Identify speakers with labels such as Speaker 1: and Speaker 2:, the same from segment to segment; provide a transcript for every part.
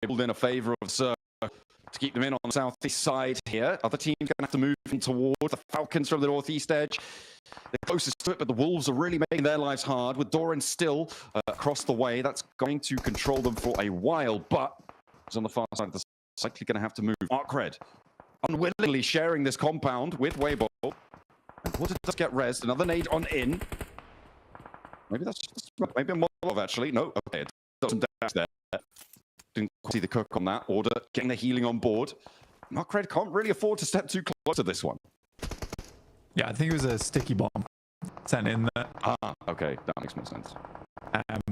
Speaker 1: pulled in a favor of Sir to keep them in on the southeast side here. Other teams going to have to move in towards the Falcons from the northeast edge. They're closest to it, but the Wolves are really making their lives hard. With Doran still across the way, that's going to control them for a while, but he's on the far side of the likely going to have to move. Arcred unwillingly sharing this compound with Weibo. And Water does get rezzed. Another nade on in. Maybe that's just, maybe a Molotov actually. No, okay, it doesn't dash there. Didn't see the cook on that order. Getting the healing on board. Arcred can't really afford to step too close to this one.
Speaker 2: Yeah, I think it was a sticky bomb sent in there.
Speaker 1: Ah, okay, that makes more sense.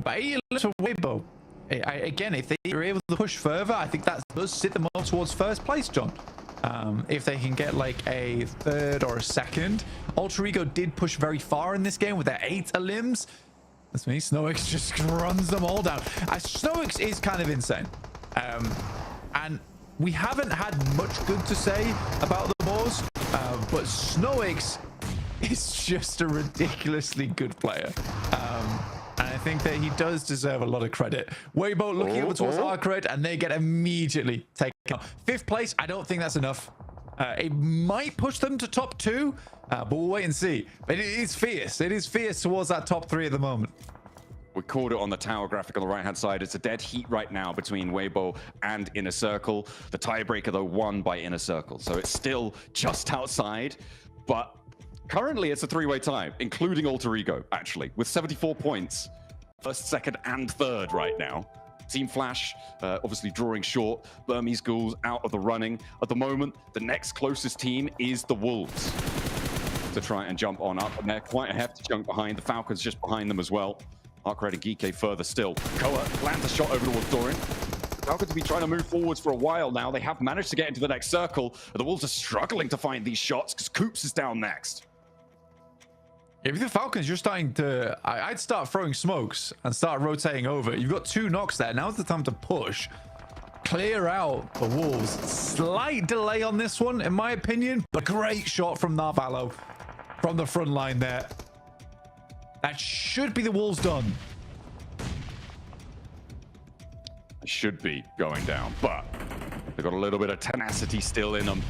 Speaker 2: But a little Weibo. Again, if they are able to push further, I think that does sit them more towards first place, John. If they can get like a third or a second. Alter Ego did push very far in this game with their 8 limbs. That's me. SnowX just runs them all down. SnowX is kind of insane. And we haven't had much good to say about the boys, but SnowX is just a ridiculously good player. And I think that he does deserve a lot of credit. Weibo looking over towards Arcred, and they get immediately taken out. 5th place, I don't think that's enough. It might push them to top 2, but we'll wait and see. But it is fierce. It is fierce towards that top 3 at the moment.
Speaker 1: We called it on the tower graphic on the right-hand side. It's a dead heat right now between Weibo and Inner Circle. The tiebreaker, though, won by Inner Circle. So it's still just outside, but currently, it's a 3-way tie, including Alter Ego, actually, with 74 points. 1st, 2nd, and 3rd right now. Team Flash, obviously drawing short. Burmese Ghouls out of the running. At the moment, the next closest team is the Wolves to try and jump on up, and they're quite a hefty chunk behind. The Falcons just behind them as well. Arcred and Geeke further still. Koa lands a shot over towards Doran. Falcons have been trying to move forwards for a while now. They have managed to get into the next circle, but the Wolves are struggling to find these shots because Coops is down next.
Speaker 2: If the Falcons, you're starting to... I'd start throwing smokes and start rotating over. You've got 2 knocks there. Now's the time to push. Clear out the Wolves. Slight delay on this one, in my opinion, but great shot from Narvalo from the front line there. That should be the Wolves done.
Speaker 1: It should be going down, but they've got a little bit of tenacity still in them.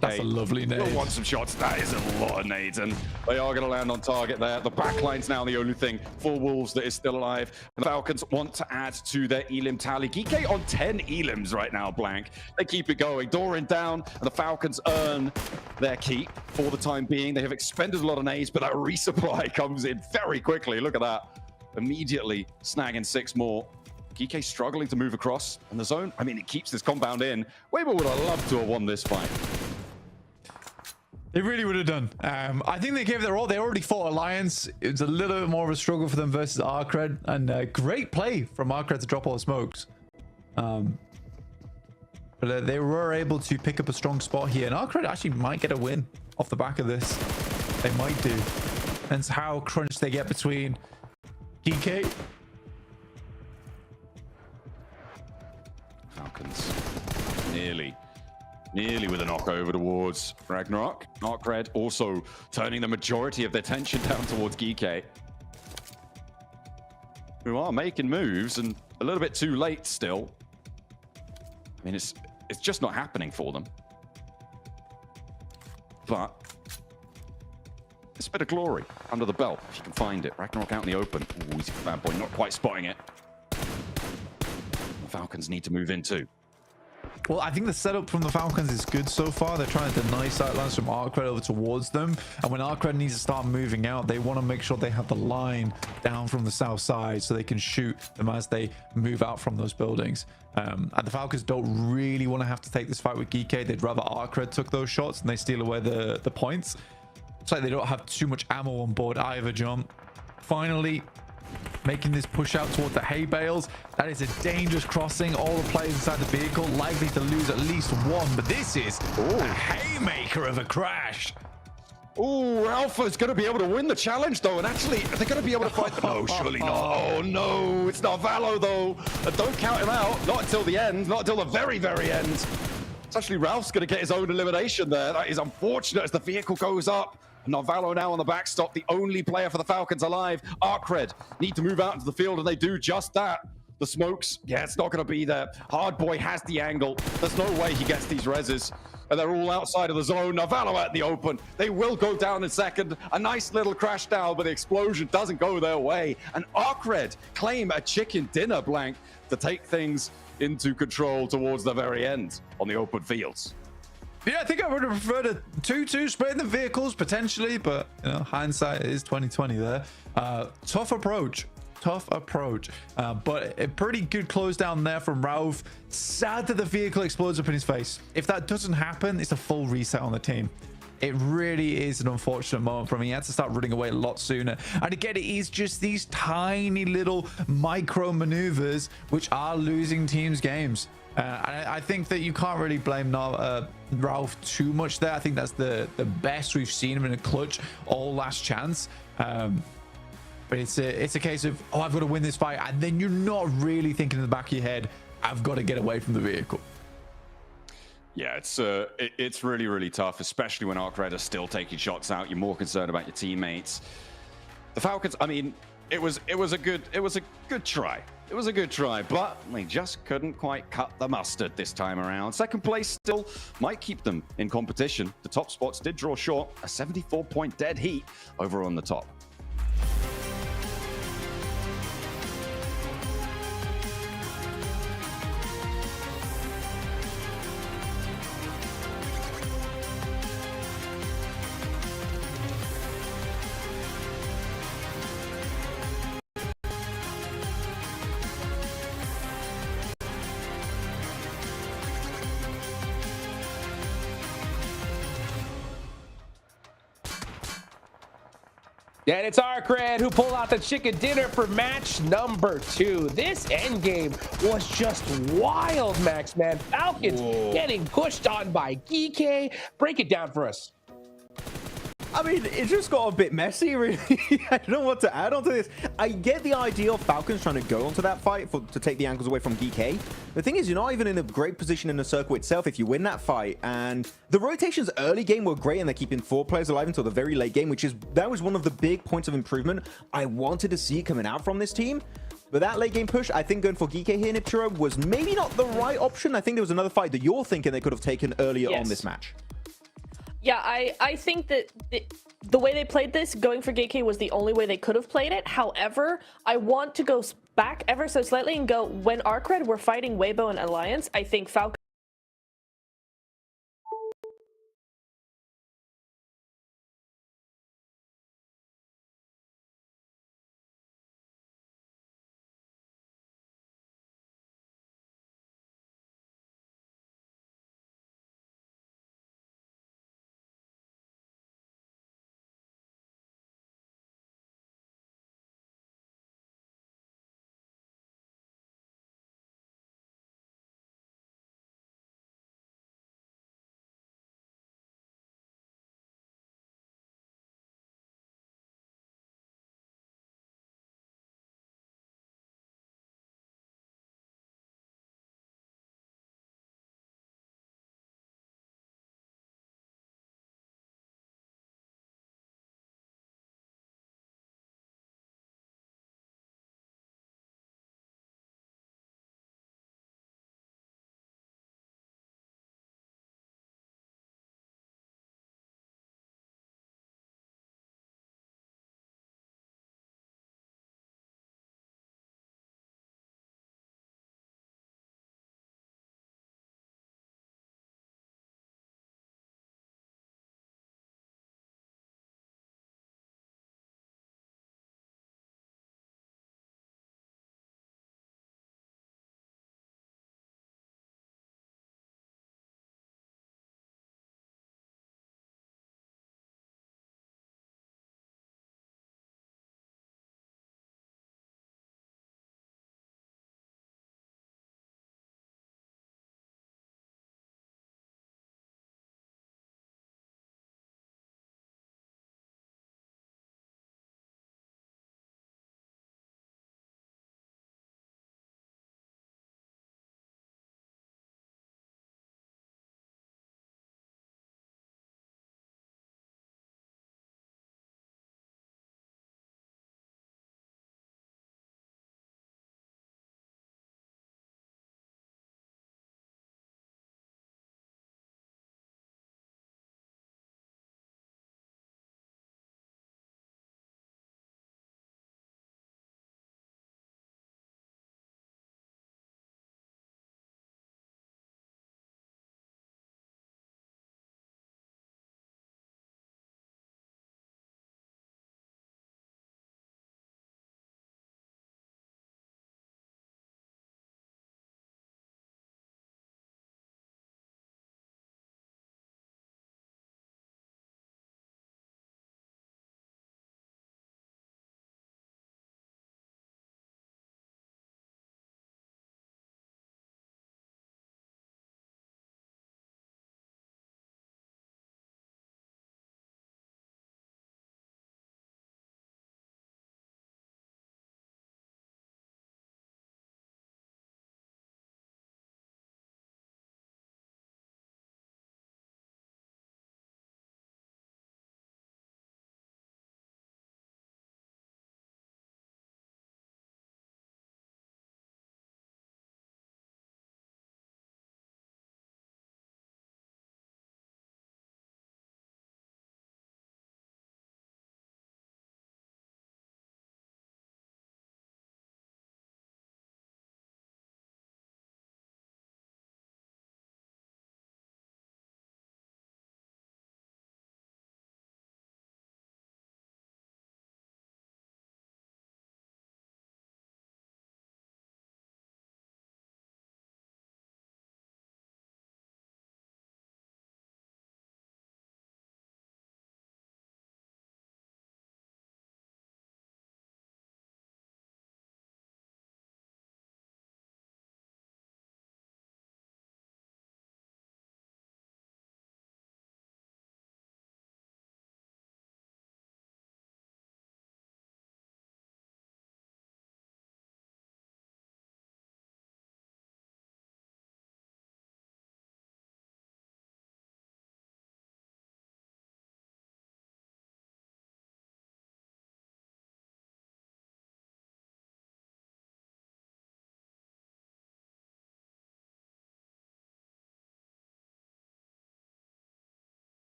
Speaker 2: That's a lovely nade.
Speaker 1: We'll want some shots. That is a lot of nades, and they are going to land on target there. The backline's now the only thing for Wolves that is still alive. The Falcons want to add to their elim tally. Geeke on 10 elims right now, blank. They keep it going. Doran down, and the Falcons earn their keep for the time being. They have expended a lot of nades, but that resupply comes in very quickly. Look at that. Immediately snagging 6 more. Geeke struggling to move across in the zone. I mean, it keeps this compound in. Weibo would have loved to have won this fight.
Speaker 2: They really would have done. I think they gave their all. They already fought Alliance. It was a little bit more of a struggle for them versus Arcred, and great play from Arcred to drop all the smokes. But they were able to pick up a strong spot here, and Arcred actually might get a win off the back of this. They might do. Depends how crunched they get between Geeke.
Speaker 1: Falcons nearly with a knock over towards Ragnarok. Arcred also turning the majority of their tension down towards Geeke, who are making moves and a little bit too late still. I mean, it's just not happening for them. But it's a bit of glory under the belt if you can find it. Ragnarok out in the open. Ooh, he's a bad boy, not quite spotting it. The Falcons need to move in too.
Speaker 2: Well, I think the setup from the Falcons is good so far. They're trying to deny sightlines from Arcred over towards them. And when Arcred needs to start moving out, they want to make sure they have the line down from the south side so they can shoot them as they move out from those buildings. And the Falcons don't really want to have to take this fight with Geeke. They'd rather Arcred took those shots and they steal away the points. It's like they don't have too much ammo on board either, John. Finally, making this push out toward the hay bales. That is a dangerous crossing. All the players inside the vehicle likely to lose at least one, but this is a haymaker of a crash.
Speaker 1: Oh, Alpha's going to be able to win the challenge, though, and actually, they're going to be able to fight them. No, surely not. Oh, no, it's not Valo, though. Don't count him out. Not until the end. Not until the very, very end. It's actually Ralph's going to get his own elimination there. That is unfortunate as the vehicle goes up. Narvalo now on the backstop, the only player for the Falcons alive. Arcred need to move out into the field, and they do just that. The smokes, yeah, it's not going to be there. Hardboy has the angle. There's no way he gets these reses. And they're all outside of the zone. Now, Valor at the open. They will go down in second. A nice little crash down, but the explosion doesn't go their way. And ArcRed claim a chicken dinner blank to take things into control towards the very end on the open fields.
Speaker 2: Yeah, I think I would have preferred a 2-2 split in the vehicles potentially, but you know, hindsight is 2020 there. Tough approach. But a pretty good close down there from Ralph. Sad that the vehicle explodes up in his face. If that doesn't happen, it's a full reset on the team. It really is an unfortunate moment for him. He had to start running away a lot sooner. And again, it is just these tiny little micro maneuvers which are losing teams games. And I think that you can't really blame Ralph too much there. I think that's the best we've seen him in a clutch all last chance. But it's a case of, oh, I've got to win this fight. And then you're not really thinking in the back of your head, I've got to get away from the vehicle.
Speaker 1: Yeah, it's really, really tough, especially when ArcRed are still taking shots out. You're more concerned about your teammates. The Falcons, I mean, it was a good try. It was a good try, but they just couldn't quite cut the mustard this time around. Second place still might keep them in competition. The top spots did draw short, a 74-point dead heat over on the top.
Speaker 3: And it's ArcRed who pull out the chicken dinner for match number 2. This endgame was just wild, Max, man. Falcons getting pushed on by GK. Break it down for us.
Speaker 4: I mean, it just got a bit messy, really. I don't know what to add onto this. I get the idea of Falcons trying to go onto that fight to take the ankles away from DK. The thing is, you're not even in a great position in the circle itself if you win that fight. And the rotations early game were great, and they're keeping 4 players alive until the very late game, that was one of the big points of improvement I wanted to see coming out from this team. But that late game push, I think going for GK here, Nipchiro, was maybe not the right option. I think there was another fight that you're thinking they could have taken earlier on this match.
Speaker 5: Yeah, I think that the way they played this, going for GK was the only way they could have played it. However, I want to go back ever so slightly and go, when ArcRed were fighting Weibo and Alliance, I think Falcon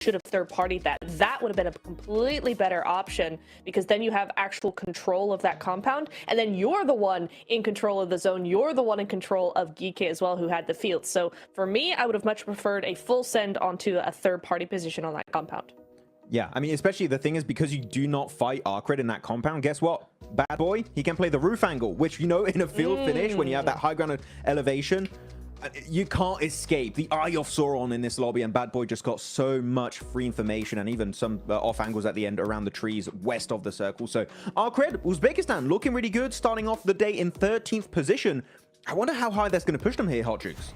Speaker 5: should have third-partied that. That would have been a completely better option, because then you have actual control of that compound, and then you're the one in control of the zone. You're the one in control of Geeky as well, who had the field. So for me, I would have much preferred a full send onto a third-party position on that compound.
Speaker 4: Yeah, I mean, especially the thing is, because you do not fight Arcred in that compound, guess what? Bad boy, he can play the roof angle, which, you know, in a field finish, when you have that high ground elevation, you can't escape the eye of Sauron in this lobby, and Bad Boy just got so much free information and even some off angles at the end around the trees west of the circle. So Arcred, Uzbekistan, looking really good, starting off the day in 13th position. I wonder how high that's going to push them here, Hot Jukes.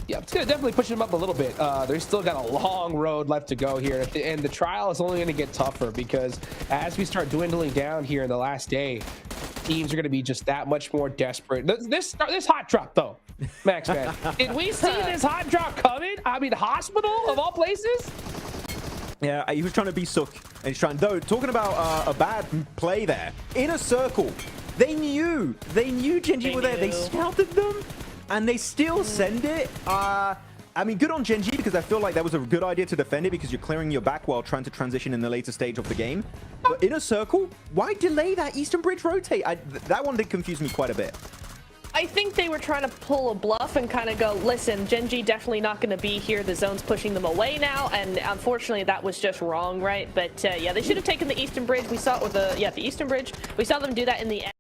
Speaker 3: Yeah, it's going to definitely push them up a little bit. They've still got a long road left to go here. And the trial is only going to get tougher, because as we start dwindling down here in the last day, teams are going to be just that much more desperate. This hot drop, though, Max, man. Did we see this hot drop coming? I mean, hospital of all places?
Speaker 4: Yeah, he was trying to be Sook. And he's trying, though, talking about a bad play there. In a circle. They knew Genji were there. They scouted them. And they still send it. I mean, good on Genji, because I feel like that was a good idea to defend it, because you're clearing your back while trying to transition in the later stage of the game. But in a circle, why delay that Eastern Bridge rotate? That one did confuse me quite a bit.
Speaker 5: I think they were trying to pull a bluff and kind of go, listen, Genji definitely not going to be here. The zone's pushing them away now, and unfortunately that was just wrong, right? But yeah, they should have taken the Eastern Bridge. We saw, or the Eastern Bridge. We saw them do that in the end.